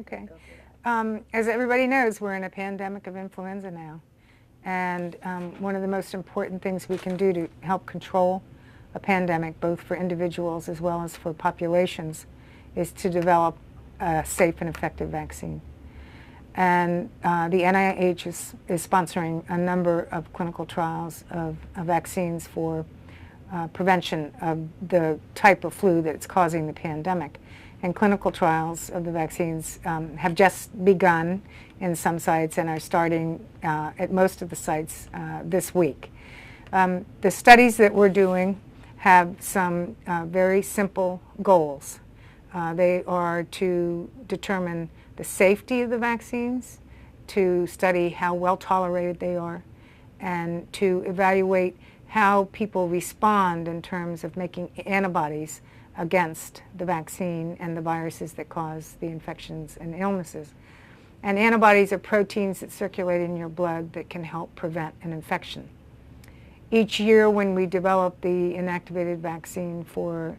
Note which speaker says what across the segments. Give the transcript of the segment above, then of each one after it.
Speaker 1: Okay.
Speaker 2: go through that.
Speaker 1: As everybody knows, we're in a pandemic of influenza now. And one of the most important things we can do to help control a pandemic, both for individuals as well as for populations, is to develop a safe and effective vaccine. And the NIH is sponsoring a number of clinical trials of vaccines for prevention of the type of flu that's causing the pandemic. And clinical trials of the vaccines have just begun in some sites and are starting at most of the sites this week. The studies that we're doing have some very simple goals. They are to determine the safety of the vaccines, to study how well tolerated they are, and to evaluate how people respond in terms of making antibodies against the vaccine and the viruses that cause the infections and illnesses. And antibodies are proteins that circulate in your blood that can help prevent an infection. Each year when we develop the inactivated vaccine for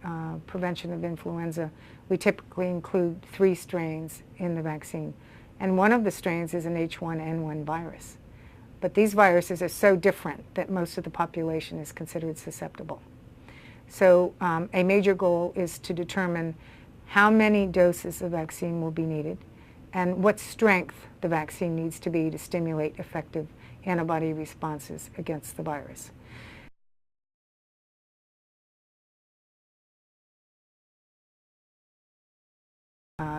Speaker 1: prevention of influenza, we typically include 3 strains in the vaccine. And one of the strains is an H1N1 virus. But these viruses are so different that most of the population is considered susceptible. So a major goal is to determine how many doses of vaccine will be needed and what strength the vaccine needs to be to stimulate effective antibody responses against the virus.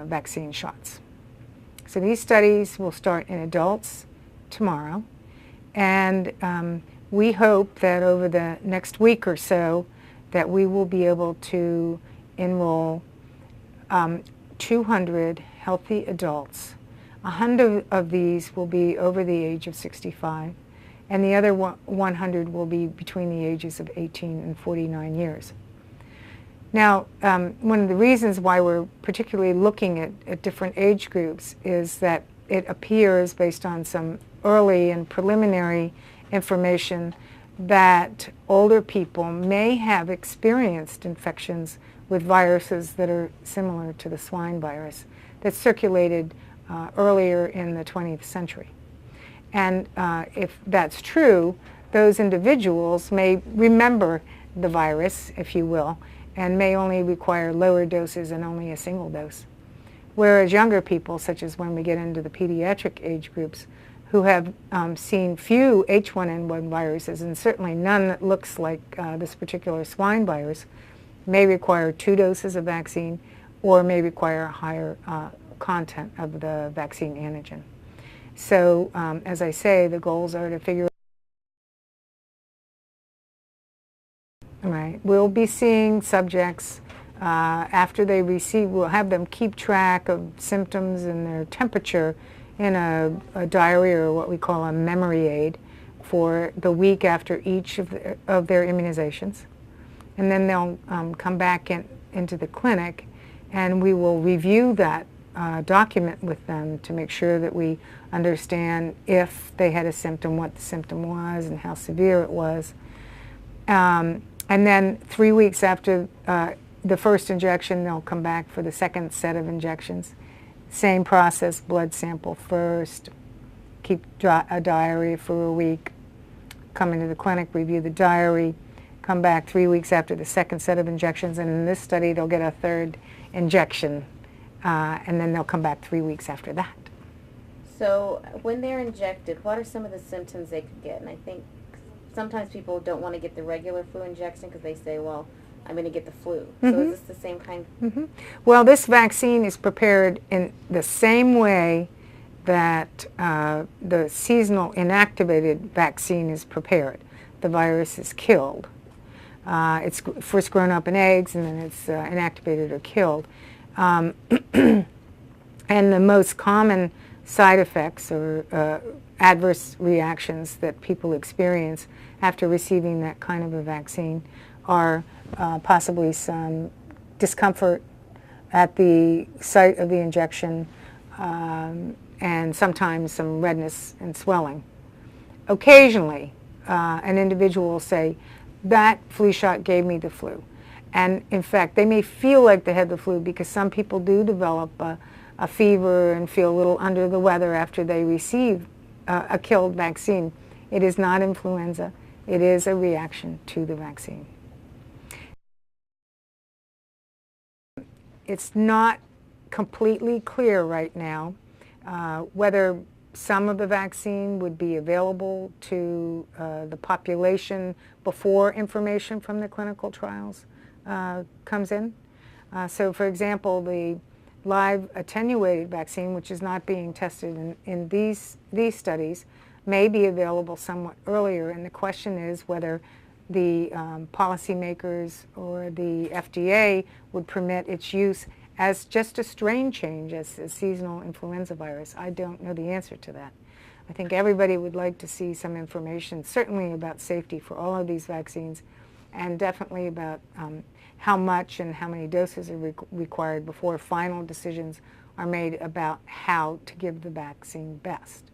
Speaker 1: Vaccine shots. So these studies will start in adults tomorrow, and we hope that over the next week or so that we will be able to enroll 200 healthy adults. 100 of these will be over the age of 65, and the other 100 will be between the ages of 18 and 49 years. Now, one of the reasons why we're particularly looking at different age groups is that it appears, based on some early and preliminary information, that older people may have experienced infections with viruses that are similar to the swine virus that circulated earlier in the 20th century. And if that's true, those individuals may remember the virus, if you will, and may only require lower doses and only a single dose. Whereas younger people, such as when we get into the pediatric age groups, who have seen few H1N1 viruses, and certainly none that looks like this particular swine virus, may require 2 doses of vaccine or may require a higher content of the vaccine antigen. So, as I say, the goals are to figure out. Right. We'll be seeing subjects after they receive, we'll have them keep track of symptoms and their temperature in a diary, or what we call a memory aid, for the week after each of their immunizations. And then they'll come back into the clinic, and we will review that document with them to make sure that we understand if they had a symptom, what the symptom was, and how severe it was. And then 3 weeks after the first injection, they'll come back for the second set of injections. Same process, blood sample first, keep a diary for a week, come into the clinic, review the diary, come back 3 weeks after the second set of injections, and in this study they'll get a third injection, and then they'll come back 3 weeks after that.
Speaker 2: So when they're injected, what are some of the symptoms they could get? And I think sometimes people don't want to get the regular flu injection because they say, well, I'm going to get the flu. So is this the same kind?
Speaker 1: Well, this vaccine is prepared in the same way that the seasonal inactivated vaccine is prepared. The virus is killed. It's first grown up in eggs, and then it's inactivated or killed. And the most common side effects or adverse reactions that people experience after receiving that kind of a vaccine are possibly some discomfort at the site of the injection, and sometimes some redness and swelling. Occasionally, an individual will say, that flu shot gave me the flu. And in fact, they may feel like they had the flu because some people do develop a fever and feel a little under the weather after they receive a killed vaccine. It is not influenza. It is a reaction to the vaccine. It's not completely clear right now whether some of the vaccine would be available to the population before information from the clinical trials comes in. So for example, the live attenuated vaccine, which is not being tested in these studies, may be available somewhat earlier, and the question is whether the policymakers or the FDA would permit its use as just a strain change, as a seasonal influenza virus. I don't know the answer to that. I think everybody would like to see some information, certainly about safety for all of these vaccines, and definitely about how much and how many doses are required before final decisions are made about how to give the vaccine best.